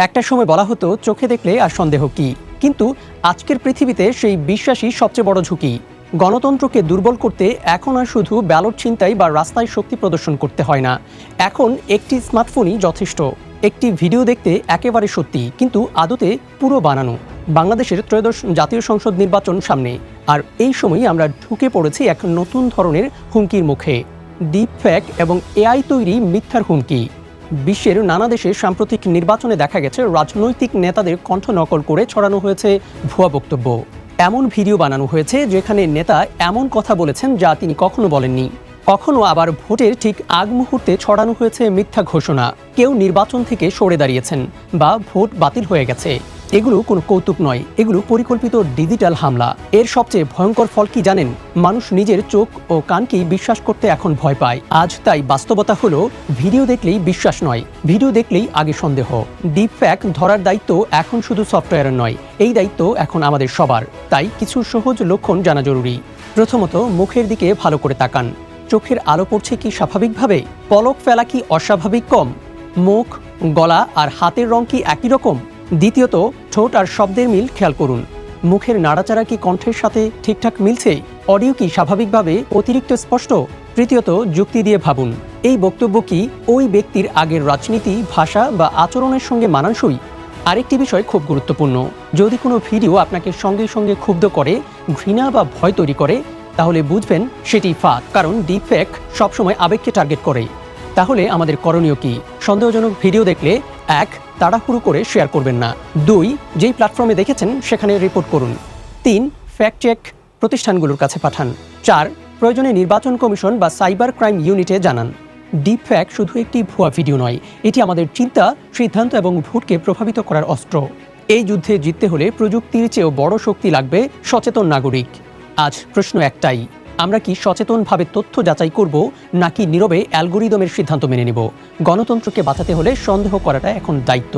একটা সময় বলা হতো চোখে দেখলে আর সন্দেহ কি, কিন্তু আজকের পৃথিবীতে সেই বিশ্বাসই সবচেয়ে বড় ঝুঁকি। গণতন্ত্রকে দুর্বল করতে এখন আর শুধু ব্যালট ছিনতাই বা রাস্তায় শক্তি প্রদর্শন করতে হয় না। এখন একটি স্মার্টফোনই যথেষ্ট। একটি ভিডিও দেখতে একেবারে সত্যি, কিন্তু আদতে পুরো বানানো। বাংলাদেশের ত্রয়োদশ জাতীয় সংসদ নির্বাচন সামনে, আর এই সময়ই আমরা ঢুকে পড়েছি এক নতুন ধরনের হুমকির মুখে। ডিপ ফ্যাক এবং এআই তৈরি মিথ্যার হুমকি। বিশ্বের নানা দেশে সাম্প্রতিক নির্বাচনে দেখা গেছে রাজনৈতিক নেতাদের কণ্ঠ নকল করে ছড়ানো হয়েছে ভুয়া বক্তব্য। এমন ভিডিও বানানো হয়েছে যেখানে নেতা এমন কথা বলেছেন যা তিনি কখনো বলেননি। কখনো আবার ভোটের ঠিক আগ মুহূর্তে ছড়ানো হয়েছে মিথ্যা ঘোষণা। কেউ নির্বাচন থেকে সরে দাঁড়িয়েছেন বা ভোট বাতিল হয়ে গেছে। এগুলো কোনো কৌতুক নয়, এগুলো পরিকল্পিত ডিজিটাল হামলা। এর সবচেয়ে ভয়ঙ্কর ফল কি জানেন? মানুষ নিজের চোখ ও কানকেই বিশ্বাস করতে এখন ভয় পায়। আজ তাই বাস্তবতা হলো, ভিডিও দেখলেই বিশ্বাস নয়, ভিডিও দেখলেই আগে সন্দেহ। ডিপ ফ্যাক ধরার দায়িত্ব এখন শুধু সফটওয়্যারের নয়, এই দায়িত্ব এখন আমাদের সবার। তাই কিছু সহজ লক্ষণ জানা জরুরি। প্রথমত, মুখের দিকে ভালো করে তাকান। চোখের আলো পড়ছে কি স্বাভাবিকভাবে? পলক ফেলা কি অস্বাভাবিক কম? মুখ, গলা আর হাতের রং কি একই রকম? দ্বিতীয়ত, ঠোঁট আর শব্দের মিল খেয়াল করুন। মুখের নাড়াচাড়া কি কণ্ঠের সাথে ঠিকঠাক মিলছে? অডিও কি স্বাভাবিকভাবে অতিরিক্ত স্পষ্ট? তৃতীয়ত, যুক্তি দিয়ে ভাবুন। এই বক্তব্য কি ওই ব্যক্তির আগের রাজনীতি, ভাষা বা আচরণের সঙ্গে মানানসই? আরেকটি বিষয় খুব গুরুত্বপূর্ণ। যদি কোনো ভিডিও আপনাকে সঙ্গে সঙ্গে ক্ষুব্ধ করে, ঘৃণা বা ভয় তৈরি করে, তাহলে বুঝবেন সেটি ফাঁদ। কারণ ডিপফেক সবসময় আবেগকে টার্গেট করে। তাহলে আমাদের করণীয় কি? সন্দেহজনক ভিডিও দেখলে ১. তাড়াহুড়ো করে শেয়ার করবেন না। ২. যেই প্ল্যাটফর্মে দেখেছেন সেখানে রিপোর্ট করুন। ৩. ফ্যাক্ট চেক প্রতিষ্ঠানগুলোর কাছে পাঠান। ৪. প্রয়োজনে নির্বাচন কমিশন বা সাইবার ক্রাইম ইউনিটে জানান। ডিপ ফ্যাক শুধু একটি ভুয়া ভিডিও নয়, এটি আমাদের চিন্তা, সিদ্ধান্ত এবং ভোটকে প্রভাবিত করার অস্ত্র। এই যুদ্ধে জিততে হলে প্রযুক্তির চেয়েও বড় শক্তি লাগবে সচেতন নাগরিক। আজ প্রশ্ন একটাই, আমরা কি সচেতনভাবে তথ্য যাচাই করব, নাকি নীরবে অ্যালগোরিদমের সিদ্ধান্ত মেনে নেব? গণতন্ত্রকে বাঁচাতে হলে সন্দেহ করাটা এখন দায়িত্ব।